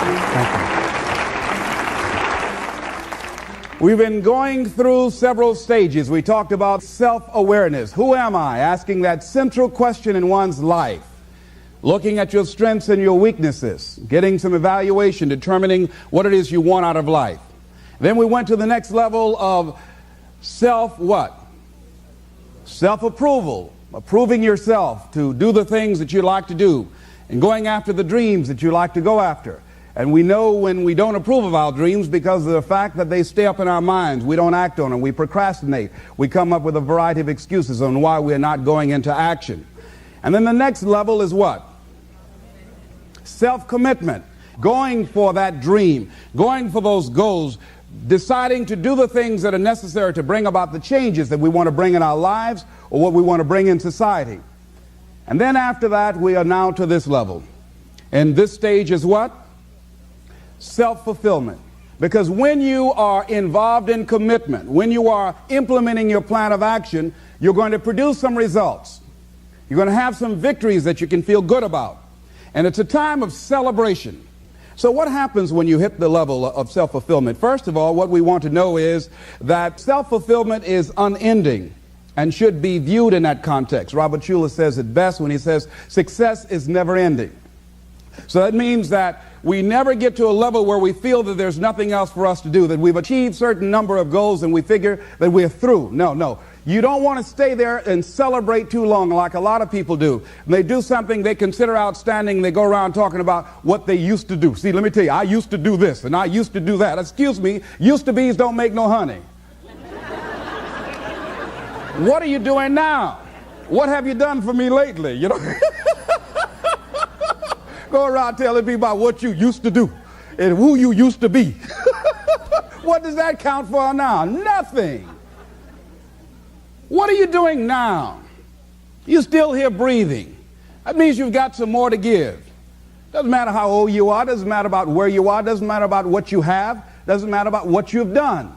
Thank you. We've been going through several stages. We talked about self-awareness. Who am I? Asking that central question in one's life. Looking at your strengths and your weaknesses. Getting some evaluation, determining what it is you want out of life. Then we went to the next level of self-what? Self-approval. Approving yourself to do the things that you like to do. And going after the dreams that you like to go after. And we know when we don't approve of our dreams because of the fact that they stay up in our minds. We don't act on them. We procrastinate. We come up with a variety of excuses on why we're not going into action. And then the next level is what? Self-commitment. Going for that dream. Going for those goals. Deciding to do the things that are necessary to bring about the changes that we want to bring in our lives or what we want to bring in society. And then after that, we are now to this level. And this stage is what? Self-fulfillment. Because when you are involved in commitment, when you are implementing your plan of action, you're going to produce some results. You're going to have some victories that you can feel good about. And it's a time of celebration. So what happens when you hit the level of self-fulfillment? First of all, what we want to know is that self-fulfillment is unending and should be viewed in that context. Robert Schuller says it best when he says success is never ending. So that means that we never get to a level where we feel that there's nothing else for us to do, that we've achieved certain number of goals and we figure that we're through. No. You don't want to stay there and celebrate too long like a lot of people do. When they do something they consider outstanding, they go around talking about what they used to do. See, let me tell you, I used to do this and I used to do that. Excuse me, used to be's don't make no honey. What are you doing now? What have you done for me lately? You know? Go around telling people about what you used to do and who you used to be. What does that count for now? Nothing. What are you doing now? You're still here breathing. That means you've got some more to give. Doesn't matter how old you are, doesn't matter about where you are, doesn't matter about what you have, doesn't matter about what you've done.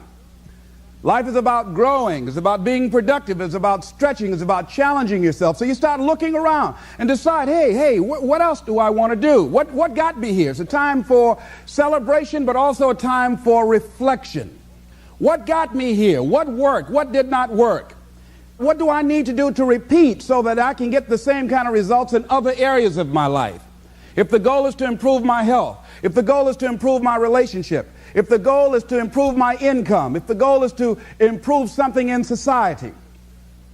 Life is about growing, it's about being productive, it's about stretching, it's about challenging yourself. So you start looking around and decide, hey, what else do I want to do? What got me here? It's a time for celebration, but also a time for reflection. What got me here? What worked? What did not work? What do I need to do to repeat so that I can get the same kind of results in other areas of my life? If the goal is to improve my health, if the goal is to improve my relationship, if the goal is to improve my income, if the goal is to improve something in society,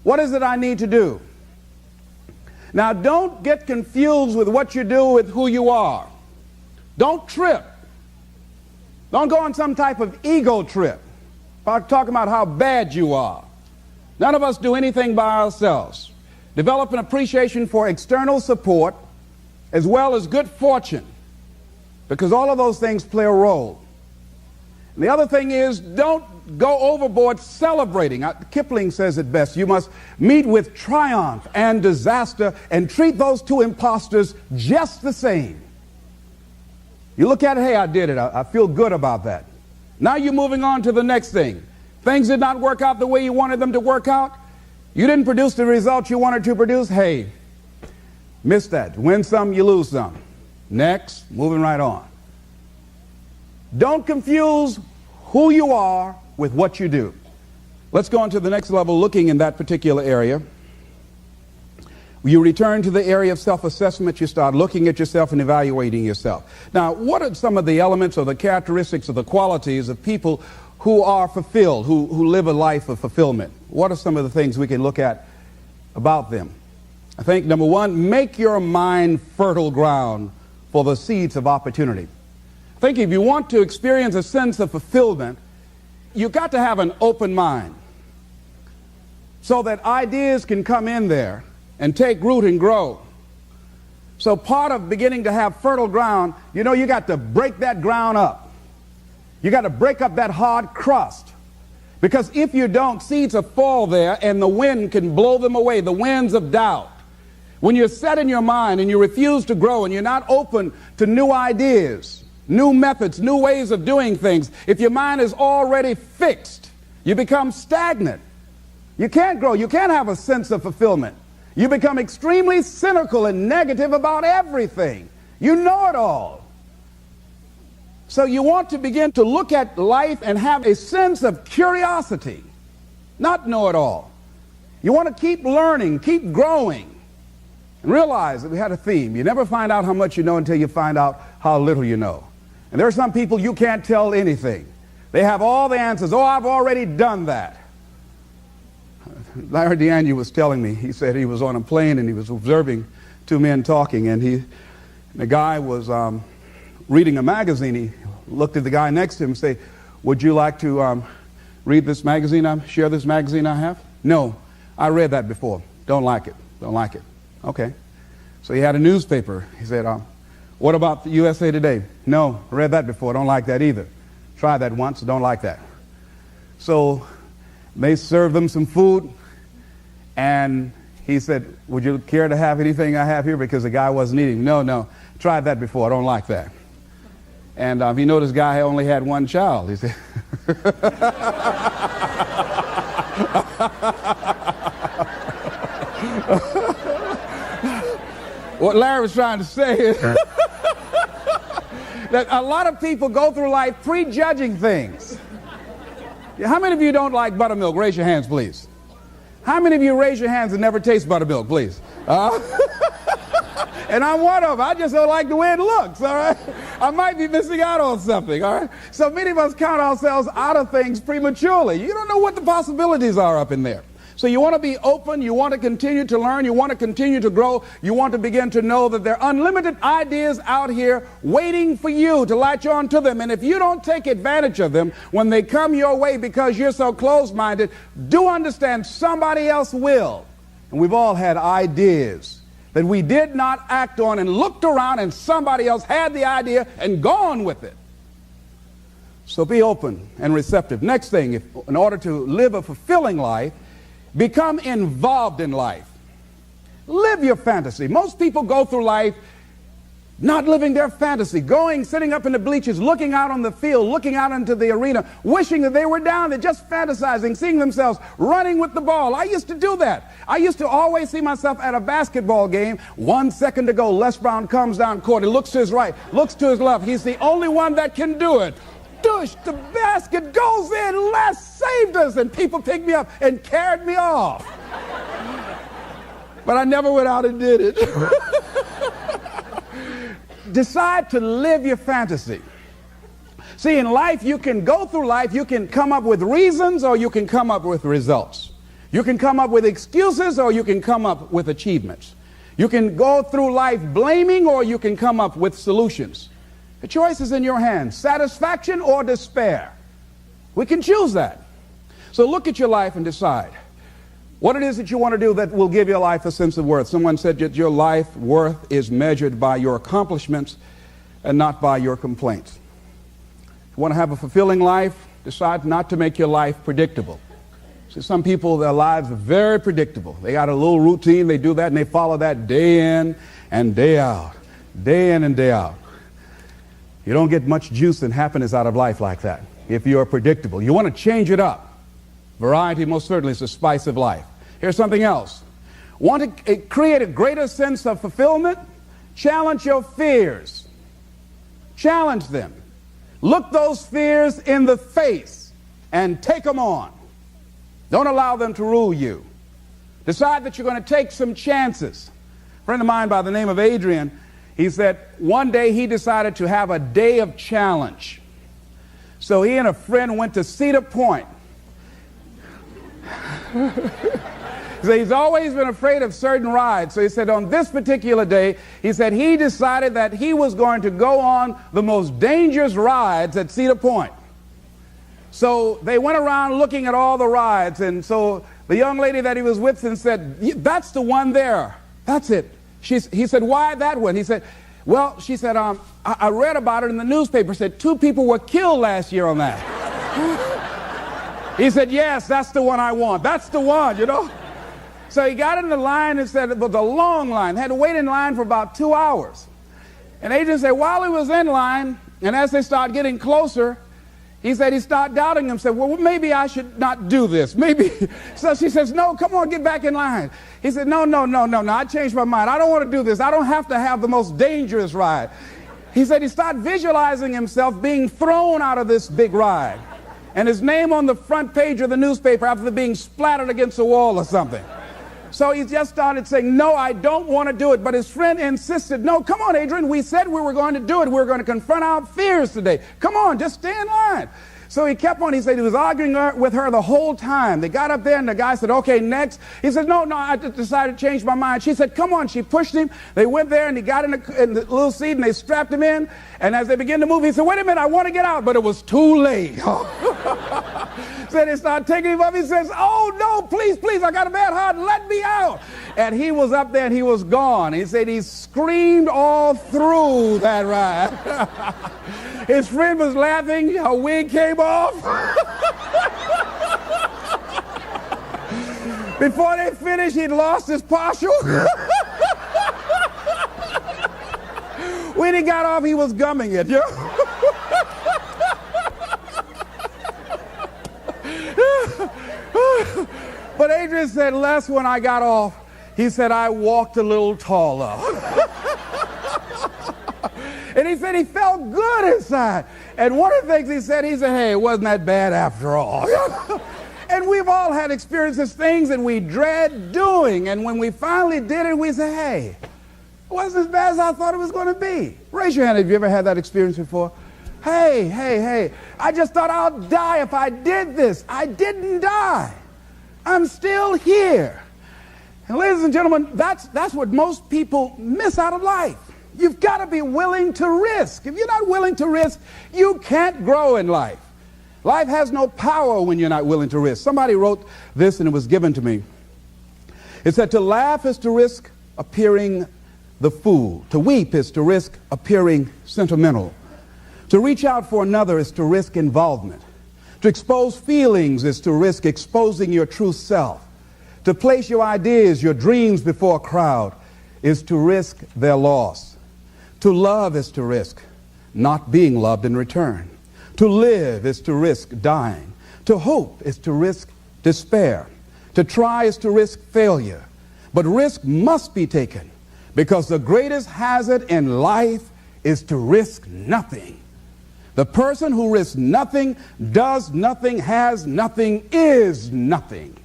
what is it I need to do? Now, don't get confused with what you do with who you are. Don't trip. Don't go on some type of ego trip, talking about how bad you are. None of us do anything by ourselves. Develop an appreciation for external support as well as good fortune, because all of those things play a role. And the other thing is, don't go overboard celebrating. Kipling says it best. You must meet with triumph and disaster and treat those two imposters just the same. You look at it, hey, I did it. I feel good about that. Now you're moving on to the next thing. Things did not work out the way you wanted them to work out. You didn't produce the results you wanted to produce. Hey, miss that. Win some, you lose some. Next, moving right on. Don't confuse who you are with what you do. Let's go on to the next level, looking in that particular area. You return to the area of self-assessment. You start looking at yourself and evaluating yourself. Now, what are some of the elements or the characteristics or the qualities of people who are fulfilled, who live a life of fulfillment? What are some of the things we can look at about them? I think, number one, make your mind fertile ground for the seeds of opportunity. I think if you want to experience a sense of fulfillment, you've got to have an open mind so that ideas can come in there and take root and grow. So part of beginning to have fertile ground, you got to break that ground up. You got to break up that hard crust. Because if you don't, seeds will fall there and the wind can blow them away, the winds of doubt. When you're set in your mind and you refuse to grow and you're not open to new ideas, new methods, new ways of doing things, if your mind is already fixed, you become stagnant. You can't grow. You can't have a sense of fulfillment. You become extremely cynical and negative about everything. You know it all. So you want to begin to look at life and have a sense of curiosity, not know-it-all. You want to keep learning, keep growing, and realize that we had a theme. You never find out how much you know until you find out how little you know. And there are some people you can't tell anything. They have all the answers. Oh, I've already done that. Larry DeAngie was telling me, he said he was on a plane and he was observing two men talking, and the guy was reading a magazine. He looked at the guy next to him and said, would you like to read this magazine, share this magazine I have? No, I read that before. Don't like it. Don't like it. Okay. So he had a newspaper. He said, what about the USA Today? No, I read that before. Don't like that either. Tried that once. Don't like that. So they served them some food, and he said, would you care to have anything I have here? Because the guy wasn't eating. No, tried that before. I don't like that. And he noticed this guy only had one child. He said, what Larry was trying to say is that a lot of people go through life prejudging things. How many of you don't like buttermilk? Raise your hands, please. How many of you raise your hands and never taste buttermilk, please? And I'm one of them. I just don't like the way it looks, all right? I might be missing out on something, all right? So many of us count ourselves out of things prematurely. You don't know what the possibilities are up in there. So you want to be open, you want to continue to learn, you want to continue to grow, you want to begin to know that there are unlimited ideas out here waiting for you to latch on to them. And if you don't take advantage of them when they come your way because you're so closed-minded, do understand somebody else will. And we've all had ideas that we did not act on and looked around and somebody else had the idea and gone with it. So be open and receptive. Next thing, in order to live a fulfilling life, become involved in life. Live your fantasy. Most people go through life not living their fantasy, sitting up in the bleachers, looking out on the field, looking out into the arena, wishing that they were down there, just fantasizing, seeing themselves running with the ball. I used to do that. I used to always see myself at a basketball game, 1 second to go, Les Brown comes down court, he looks to his right, looks to his left, he's the only one that can do it. Dush, the basket goes in, Les saved us, and people picked me up and carried me off. But I never went out and did it. Decide to live your fantasy. See, in life, you can go through life, you can come up with reasons or you can come up with results. You can come up with excuses or you can come up with achievements. You can go through life blaming or you can come up with solutions. The choice is in your hands, satisfaction or despair. We can choose that. So look at your life and decide what it is that you want to do that will give your life a sense of worth. Someone said that your life worth is measured by your accomplishments and not by your complaints. If you want to have a fulfilling life, decide not to make your life predictable. See, some people, their lives are very predictable. They got a little routine, they do that, and they follow that day in and day out, day in and day out. You don't get much juice and happiness out of life like that if you're predictable. You want to change it up. Variety most certainly is the spice of life. Here's something else. Want to create a greater sense of fulfillment? Challenge your fears. Challenge them. Look those fears in the face and take them on. Don't allow them to rule you. Decide that you're going to take some chances. A friend of mine by the name of Adrian, he said one day he decided to have a day of challenge. So he and a friend went to Cedar Point. So he's always been afraid of certain rides. So he said on this particular day, he said he decided that he was going to go on the most dangerous rides at Cedar Point. So they went around looking at all the rides, and so the young lady that he was with said, that's the one there. That's it. He said, why that one? He said, well, she said, I read about it in the newspaper. Said 2 people were killed last year on that. He said, yes, that's the one I want. That's the one, you know. So he got in the line and said it was a long line. They had to wait in line for about 2 hours. And Adrian said while he was in line, and as they started getting closer, he said he started doubting himself. Well, maybe I should not do this. Maybe. So she says, no, come on, get back in line. He said, no, I changed my mind. I don't want to do this. I don't have to have the most dangerous ride. He said he started visualizing himself being thrown out of this big ride, and his name on the front page of the newspaper after being splattered against the wall or something. So he just started saying, no, I don't want to do it. But his friend insisted, no, come on, Adrian. We said we were going to do it. We were going to confront our fears today. Come on, just stay in line. So he kept on. He said he was arguing with her the whole time. They got up there, and the guy said, okay, next. He said, no, I just decided to change my mind. She said, come on. She pushed him. They went there, and he got in the little seat, and they strapped him in. And as they began to move, he said, wait a minute, I want to get out. But it was too late. So they started taking him up. He says, oh, no, please, I got a bad heart. Let me out. And he was up there, and he was gone. He said he screamed all through that ride. His friend was laughing. Her wig came off. Before they finished, he'd lost his partial. When he got off, he was gumming it. You know? But Adrian said, Les, when I got off, he said, I walked a little taller. And he said he felt good inside. And one of the things he said, hey, it wasn't that bad after all. And we've all had experiences, things that we dread doing. And when we finally did it, we say, hey, it wasn't as bad as I thought it was going to be. Raise your hand if you ever had that experience before. Hey, I just thought I'll die if I did this. I didn't die. I'm still here. And ladies and gentlemen, that's what most people miss out of life. You've got to be willing to risk. If you're not willing to risk, you can't grow in life. Life has no power when you're not willing to risk. Somebody wrote this, and it was given to me. It said, to laugh is to risk appearing the fool. To weep is to risk appearing sentimental. To reach out for another is to risk involvement. To expose feelings is to risk exposing your true self. To place your ideas, your dreams before a crowd is to risk their loss. To love is to risk not being loved in return. To live is to risk dying. To hope is to risk despair. To try is to risk failure. But risk must be taken, because the greatest hazard in life is to risk nothing. The person who risks nothing, does nothing, has nothing, is nothing.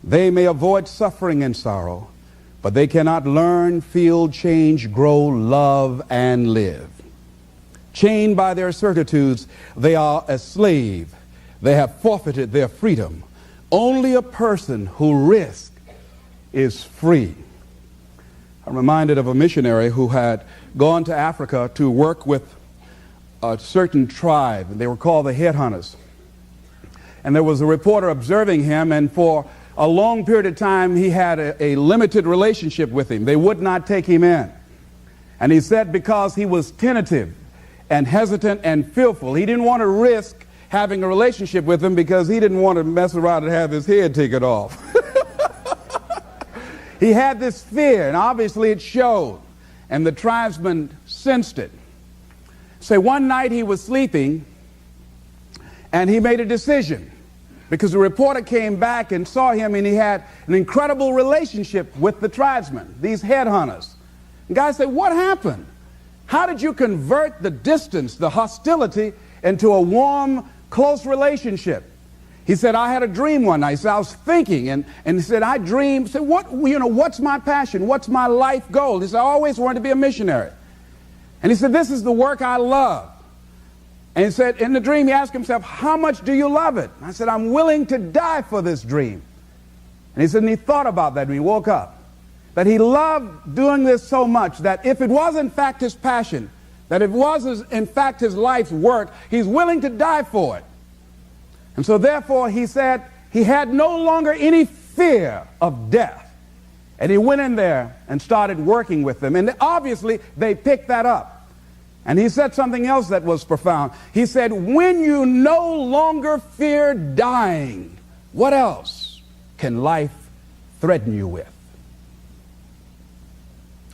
They may avoid suffering and sorrow, but they cannot learn, feel, change, grow, love, and live. Chained by their certitudes, they are a slave. They have forfeited their freedom. Only a person who risks is free. I'm reminded of a missionary who had gone to Africa to work with a certain tribe. They were called the headhunters. And there was a reporter observing him, and for a long period of time he had a limited relationship with him. They would not take him in. And he said because he was tentative and hesitant and fearful, he didn't want to risk having a relationship with him because he didn't want to mess around and have his head taken off. He had this fear, and obviously it showed, and the tribesman sensed it. So one night he was sleeping, and he made a decision, because the reporter came back and saw him, and he had an incredible relationship with the tribesmen, these headhunters. The guy said, what happened? How did you convert the distance, the hostility, into a warm, close relationship? He said, I had a dream one night. He said, I was thinking, and he said, I dreamed. He said, what's my passion? What's my life goal? He said, I always wanted to be a missionary. And he said, this is the work I love. And he said, in the dream, he asked himself, how much do you love it? I said, I'm willing to die for this dream. And he said, and he thought about that when he woke up, that he loved doing this so much that if it was in fact his passion, that it was in fact his life's work, he's willing to die for it. And so therefore, he said, he had no longer any fear of death. And he went in there and started working with them. And obviously, they picked that up. And he said something else that was profound. He said, when you no longer fear dying, what else can life threaten you with?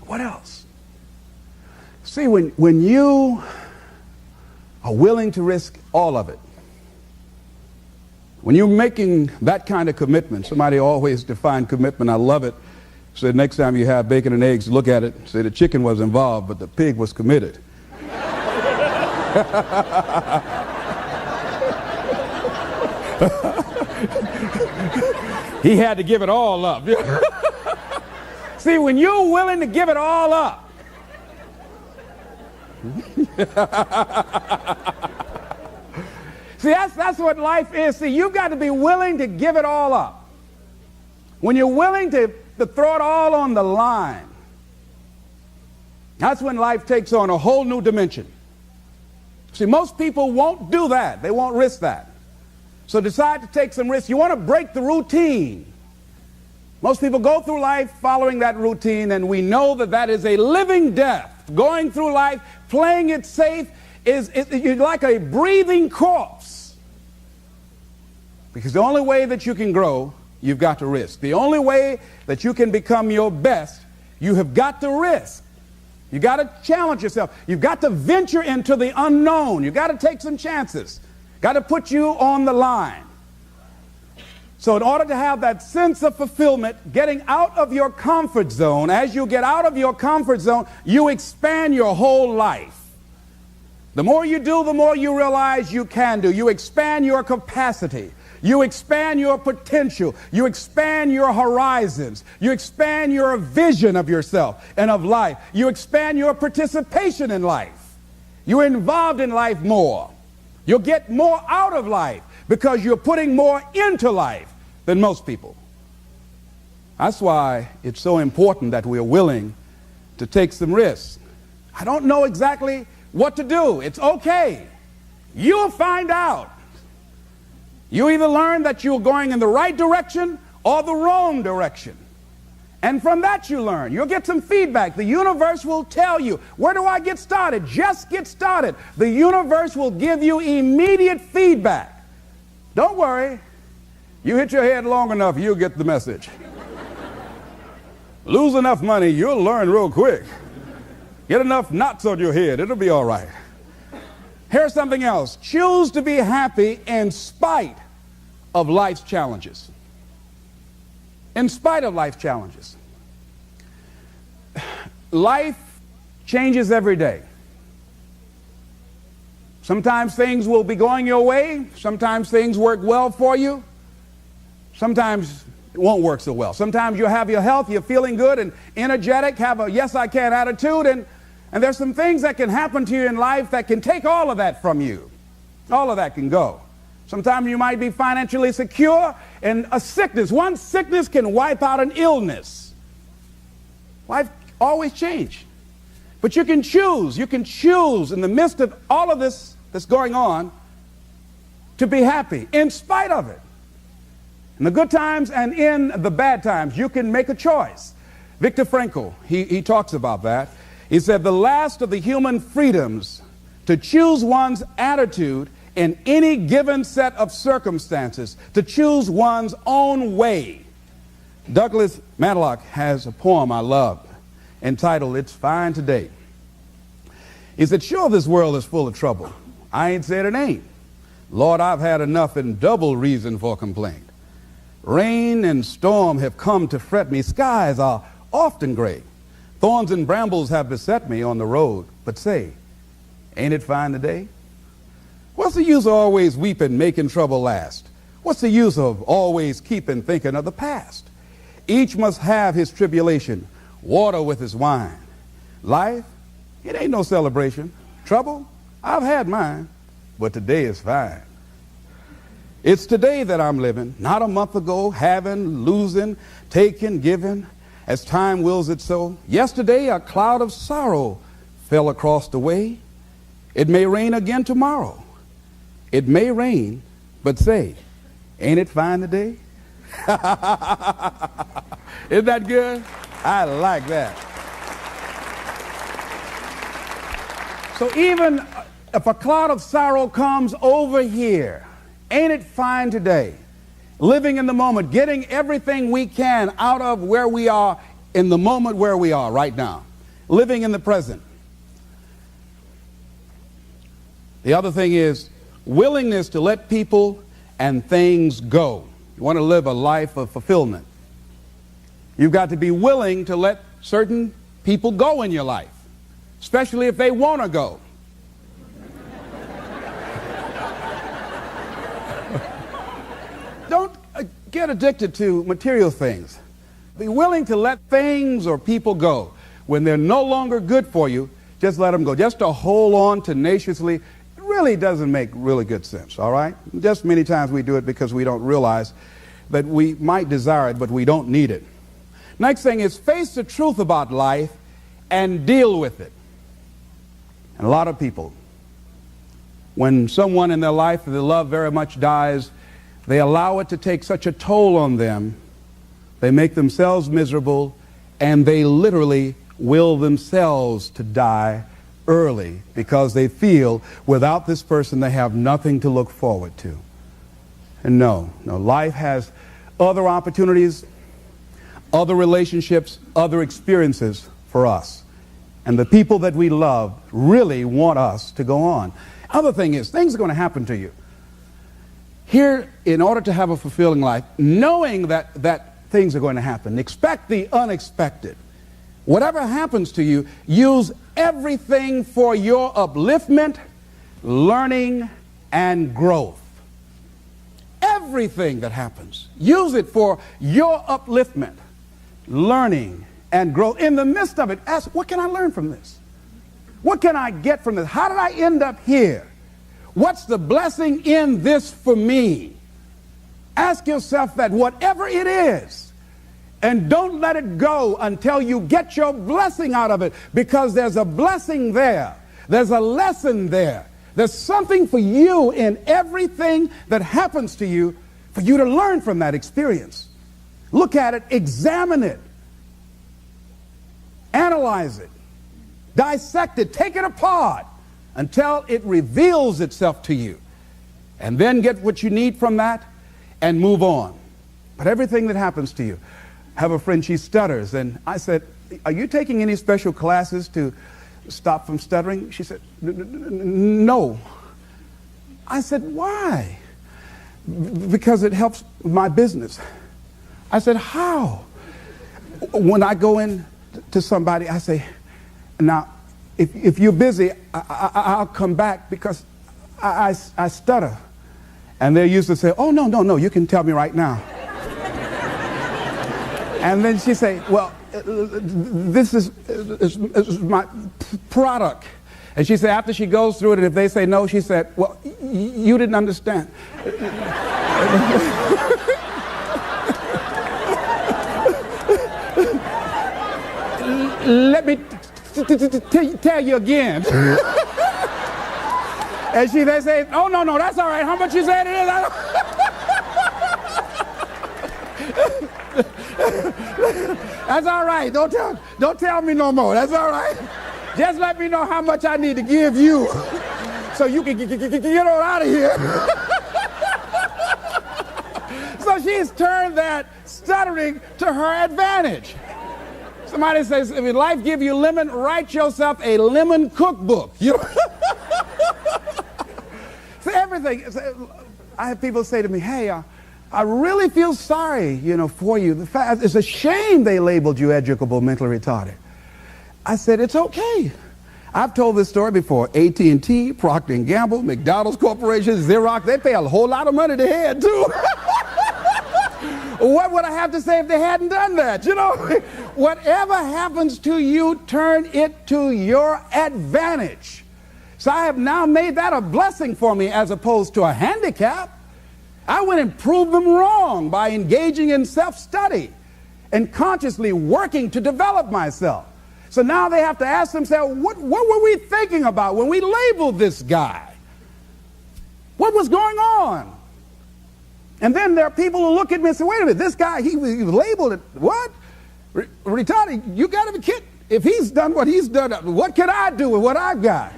What else? See, when you are willing to risk all of it, when you're making that kind of commitment, somebody always defined commitment, I love it. So next time you have bacon and eggs, look at it, say the chicken was involved, but the pig was committed. He had to give it all up. See, when you're willing to give it all up, see, that's what life is. See, you've got to be willing to give it all up. When you're willing to throw it all on the line, that's when life takes on a whole new dimension. See, most people won't do that. They won't risk that. So decide to take some risks. You want to break the routine. Most people go through life following that routine, and we know that that is a living death. Going through life, playing it safe, you're like a breathing corpse. Because the only way that you can grow, you've got to risk. The only way that you can become your best, you have got to risk. You got to challenge yourself. You've got to venture into the unknown. You've got to take some chances. Got to put you on the line. So in order to have that sense of fulfillment, getting out of your comfort zone, as you get out of your comfort zone, you expand your whole life. The more you do, the more you realize you can do. You expand your capacity. You expand your potential. You expand your horizons. You expand your vision of yourself and of life. You expand your participation in life. You're involved in life more. You'll get more out of life because you're putting more into life than most people. That's why it's so important that we're willing to take some risks. I don't know exactly what to do. It's okay. You'll find out. You either learn that you're going in the right direction or the wrong direction. And from that you learn. You'll get some feedback. The universe will tell you, where do I get started? Just get started. The universe will give you immediate feedback. Don't worry. You hit your head long enough, you'll get the message. Lose enough money, you'll learn real quick. Get enough knots on your head, it'll be all right. Here's something else. Choose to be happy in spite of life's challenges. In spite of life's challenges. Life changes every day. Sometimes things will be going your way. Sometimes things work well for you. Sometimes it won't work so well. Sometimes you'll have your health, you're feeling good and energetic, have a yes I can attitude, and there's some things that can happen to you in life that can take all of that from you. All of that can go. Sometimes you might be financially secure, and a sickness, one sickness can wipe out an illness. Life always changes. But you can choose in the midst of all of this that's going on to be happy in spite of it. In the good times and in the bad times, you can make a choice. Viktor Frankl, he talks about that. He said, the last of the human freedoms to choose one's attitude in any given set of circumstances, to choose one's own way. Douglas Matlock has a poem I love entitled, It's Fine Today. He said, sure, this world is full of trouble. I ain't said it ain't. Lord, I've had enough and double reason for complaint. Rain and storm have come to fret me. Skies are often gray. Thorns and brambles have beset me on the road. But say, ain't it fine today? What's the use of always weeping, making trouble last? What's the use of always keeping thinking of the past? Each must have his tribulation, water with his wine. Life, it ain't no celebration. Trouble, I've had mine, but today is fine. It's today that I'm living, not a month ago, having, losing, taking, giving, as time wills it so. Yesterday, a cloud of sorrow fell across the way. It may rain again tomorrow. It may rain, but say, ain't it fine today? Isn't that good? I like that. So even if a cloud of sorrow comes over here, ain't it fine today? Living in the moment, getting everything we can out of where we are in the moment where we are right now. Living in the present. The other thing is willingness to let people and things go. You want to live a life of fulfillment. You've got to be willing to let certain people go in your life, especially if they want to go. get addicted to material things. Be willing to let things or people go. When they're no longer good for you, just let them go. Just to hold on tenaciously, it really doesn't make really good sense, all right? Just many times we do it because we don't realize that we might desire it, but we don't need it. Next thing is face the truth about life and deal with it. And a lot of people, when someone in their life that they love very much dies, they allow it to take such a toll on them. They make themselves miserable, and they literally will themselves to die early because they feel without this person they have nothing to look forward to. And no, life has other opportunities, other relationships, other experiences for us. And the people that we love really want us to go on. Other thing is, things are going to happen to you. Here, in order to have a fulfilling life, knowing that things are going to happen, expect the unexpected. Whatever happens to you, use everything for your upliftment, learning, and growth. Everything that happens, use it for your upliftment, learning, and growth. In the midst of it, ask, what can I learn from this? What can I get from this? How did I end up here? What's the blessing in this for me? Ask yourself that, whatever it is, and don't let it go until you get your blessing out of it, because there's a blessing there. There's a lesson there. There's something for you in everything that happens to you for you to learn from that experience. Look at it, examine it, analyze it, dissect it, take it apart until it reveals itself to you. And then get what you need from that and move on. But everything that happens to you. I have a friend, she stutters, and I said, are you taking any special classes to stop from stuttering? She said, no. I said, why? Because it helps my business. I said, how? When I go in to somebody, I say, now, if you're busy, I'll come back because I stutter. And they used to say, oh, no, you can tell me right now. And then she say, well, this is my product. And she said, after she goes through it, and if they say no, she said, well, you didn't understand. Let me tell you again. And they say, oh, no, that's all right. How much you said it is? That's all right. Don't tell me no more. That's all right. Just let me know how much I need to give you so you can get on out of here. So she's turned that stuttering to her advantage. Somebody says, if life give you lemon, write yourself a lemon cookbook. You know? So everything. I have people say to me, hey, I really feel sorry, for you. The fact, it's a shame they labeled you educable mentally retarded. I said, it's okay. I've told this story before. AT&T, Procter & Gamble, McDonald's Corporation, Xerox, they pay a whole lot of money to head, too. What would I have to say if they hadn't done that? Whatever happens to you, turn it to your advantage. So I have now made that a blessing for me as opposed to a handicap. I went and proved them wrong by engaging in self-study and consciously working to develop myself. So now they have to ask themselves, what were we thinking about when we labeled this guy? What was going on? And then there are people who look at me and say, wait a minute, this guy, he was labeled it, what? Retarded, you got to be kidding. If he's done what he's done, what can I do with what I've got?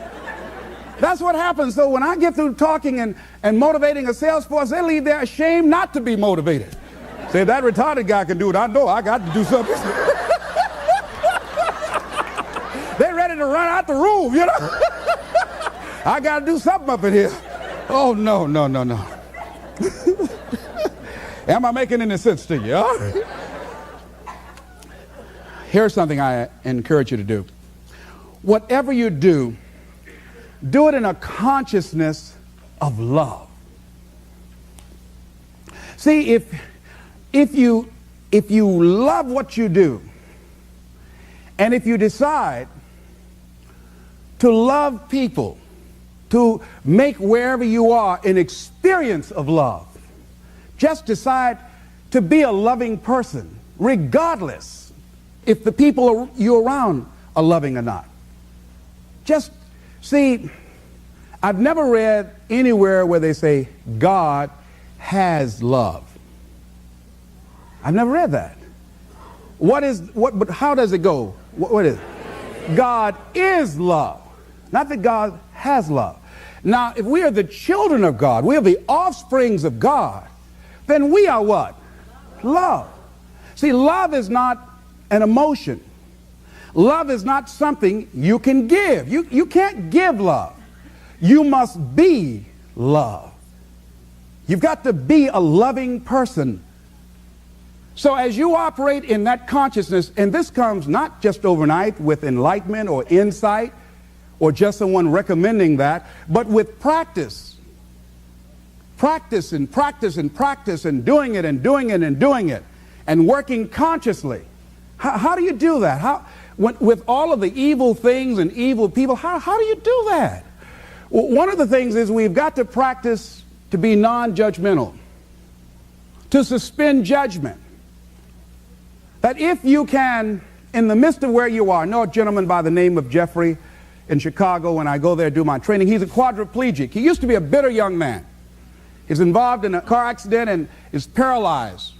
That's what happens. So when I get through talking and motivating a sales force, they leave there ashamed not to be motivated. Say, that retarded guy can do it. I know I got to do something. They're ready to run out the room, I got to do something up in here. Oh, no. Am I making any sense to you? Huh? Here's something I encourage you to do. Whatever you do it in a consciousness of love. See, if if you love what you do, and if you decide to love people, to make wherever you are an experience of love, just decide to be a loving person, regardless if the people you're around are loving or not. Just see, I've never read anywhere where they say God has love. I've never read that. But how does it go? What is it? God is love. Not that God has love. Now, if we are the children of God, we are the offsprings of God, then we are what? Love. See, love is not an emotion. Love is not something you can give. You can't give love. You must be love. You've got to be a loving person. So as you operate in that consciousness, and this comes not just overnight with enlightenment or insight or just someone recommending that, but with practice. Practice and practice and practice and doing it and doing it and doing it and working consciously. How do you do that? With all of the evil things and evil people, how do you do that? Well, one of the things is we've got to practice to be non-judgmental, to suspend judgment. That if you can, in the midst of where you are, I know a gentleman by the name of Jeffrey in Chicago. When I go there to do my training, he's a quadriplegic. He used to be a bitter young man. He's involved in a car accident and is paralyzed.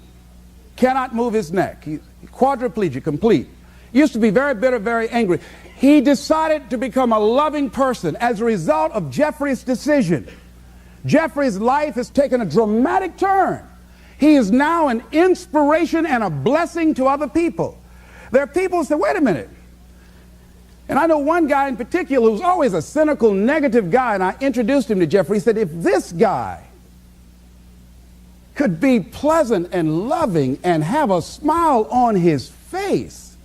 Cannot move his neck. He's quadriplegic, complete. He used to be very bitter, very angry. He decided to become a loving person as a result of Jeffrey's decision. Jeffrey's life has taken a dramatic turn. He is now an inspiration and a blessing to other people. There are people who say, wait a minute. And I know one guy in particular who's always a cynical, negative guy, and I introduced him to Jeffrey. He said, if this guy could be pleasant and loving and have a smile on his face,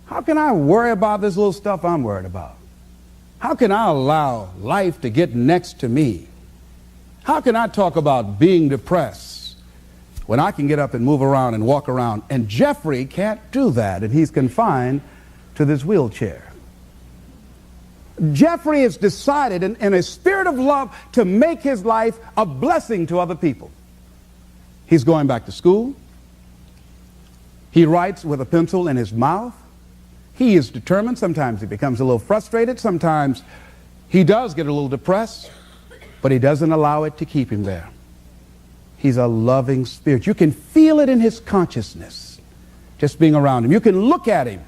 how can I worry about this little stuff I'm worried about? How can I allow life to get next to me? How can I talk about being depressed when I can get up and move around and walk around? And Jeffrey can't do that, and he's confined to this wheelchair. Jeffrey has decided in a spirit of love to make his life a blessing to other people. He's going back to school. He writes with a pencil in his mouth. He is determined. Sometimes he becomes a little frustrated. Sometimes he does get a little depressed, but he doesn't allow it to keep him there. He's a loving spirit. You can feel it in his consciousness, just being around him. You can look at him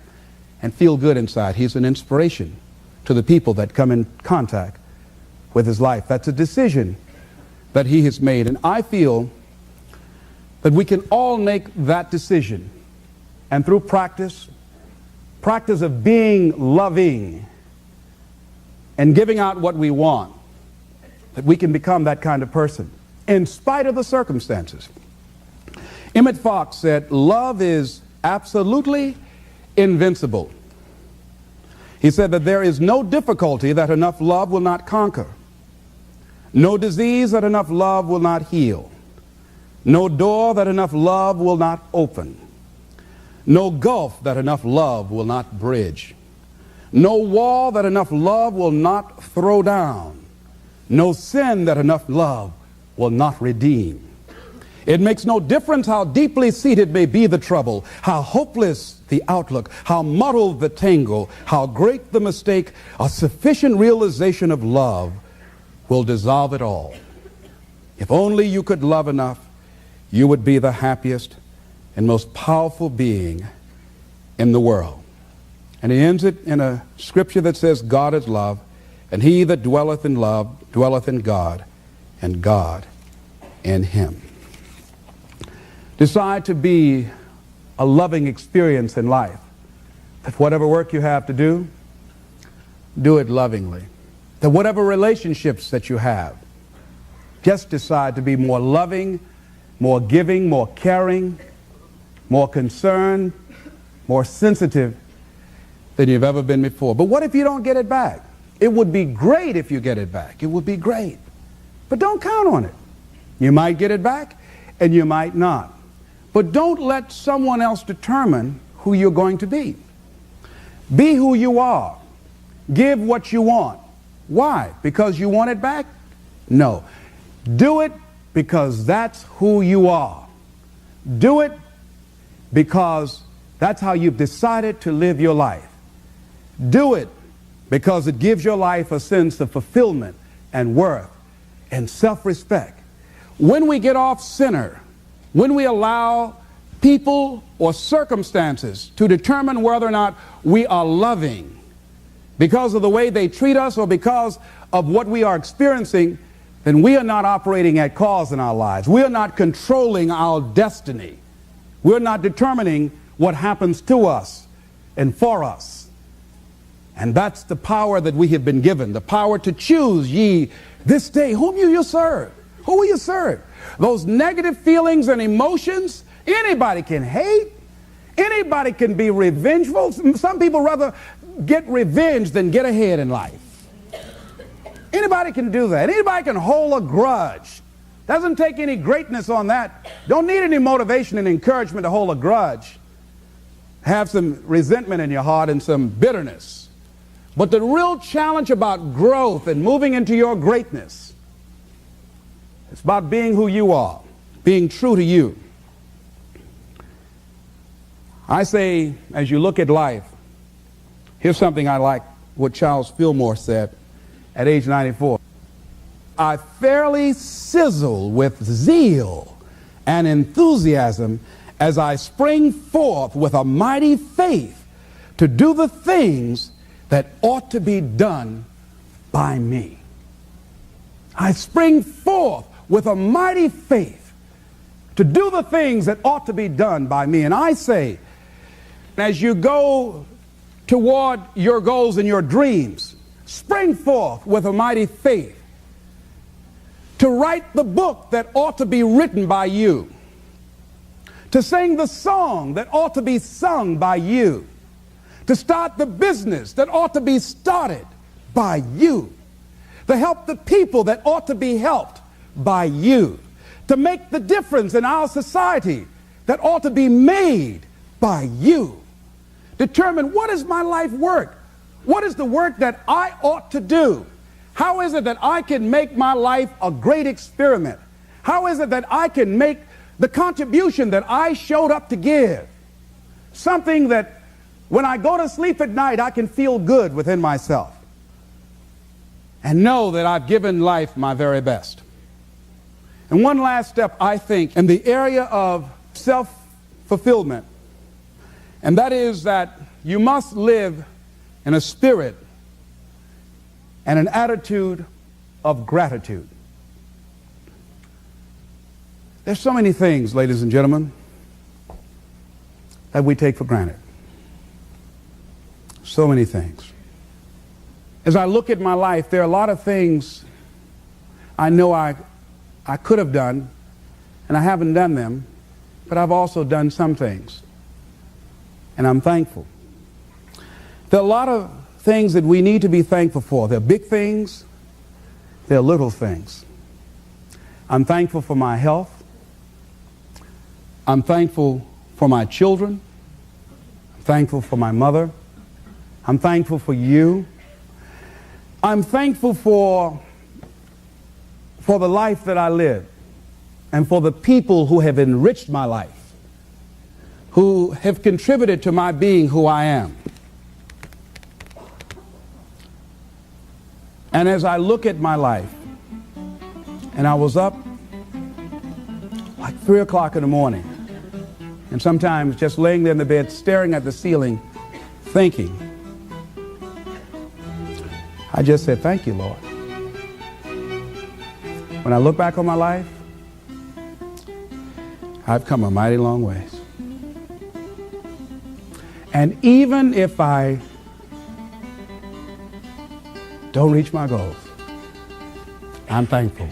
and feel good inside. He's an inspiration to the people that come in contact with his life. That's a decision that he has made. And I feel that we can all make that decision. And through practice of being loving and giving out what we want, that we can become that kind of person in spite of the circumstances. Emmett Fox said, love is absolutely invincible. He said that there is no difficulty that enough love will not conquer, no disease that enough love will not heal, no door that enough love will not open, no gulf that enough love will not bridge, no wall that enough love will not throw down, no sin that enough love will not redeem. It makes no difference how deeply seated may be the trouble, how hopeless the outlook, how muddled the tangle, how great the mistake, a sufficient realization of love will dissolve it all. If only you could love enough, you would be the happiest and most powerful being in the world. And he ends it in a scripture that says, God is love, and he that dwelleth in love dwelleth in God, and God in him. Decide to be a loving experience in life. That whatever work you have to do it lovingly. That whatever relationships that you have, just decide to be more loving, more giving, more caring, more concerned, more sensitive than you've ever been before. But what if you don't get it back? It would be great if you get it back. It would be great. But don't count on it. You might get it back, and you might not. But don't let someone else determine who you're going to be. Be who you are. Give what you want. Why? Because you want it back? No. Do it because that's who you are. Do it because that's how you've decided to live your life. Do it because it gives your life a sense of fulfillment and worth and self-respect. When we get off center, when we allow people or circumstances to determine whether or not we are loving because of the way they treat us or because of what we are experiencing, then we are not operating at cause in our lives. We are not controlling our destiny. We're not determining what happens to us and for us. And that's the power that we have been given, the power to choose ye this day whom you will serve. Who will you serve? Those negative feelings and emotions, anybody can hate. Anybody can be revengeful. Some people rather get revenge than get ahead in life. Anybody can do that. Anybody can hold a grudge. Doesn't take any greatness on that. Don't need any motivation and encouragement to hold a grudge. Have some resentment in your heart and some bitterness. But the real challenge about growth and moving into your greatness, it's about being who you are, being true to you. I say, as you look at life, here's something I like, what Charles Fillmore said at age 94. I fairly sizzle with zeal and enthusiasm as I spring forth with a mighty faith to do the things that ought to be done by me. I spring forth with a mighty faith to do the things that ought to be done by me. And I say, as you go toward your goals and your dreams, spring forth with a mighty faith to write the book that ought to be written by you, to sing the song that ought to be sung by you, to start the business that ought to be started by you, to help the people that ought to be helped by you, to make the difference in our society that ought to be made by you. Determine, what is my life work? What is the work that I ought to do? How is it that I can make my life a great experiment? How is it that I can make the contribution that I showed up to give? Something that when I go to sleep at night, I can feel good within myself and know that I've given life my very best. And one last step, I think, in the area of self-fulfillment, and that is that you must live in a spirit and an attitude of gratitude. There's so many things, ladies and gentlemen, that we take for granted. So many things. As I look at my life, there are a lot of things I know I could have done, and I haven't done them, but I've also done some things, and I'm thankful. There are a lot of things that we need to be thankful for. There are big things, there are little things. I'm thankful for my health. I'm thankful for my children. I'm thankful for my mother. I'm thankful for you. I'm thankful for the life that I live and for the people who have enriched my life, who have contributed to my being who I am. And as I look at my life, and I was up like 3 o'clock in the morning, and sometimes just laying there in the bed, staring at the ceiling, thinking, I just said, thank you, Lord. When I look back on my life, I've come a mighty long ways. And even if I don't reach my goals, I'm thankful.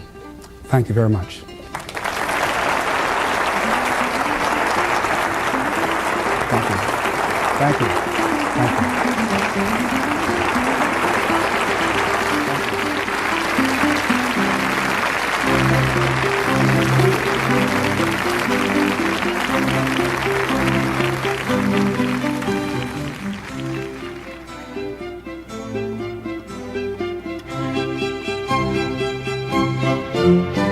Thank you very much. Thank you. Thank you. Thank you. you.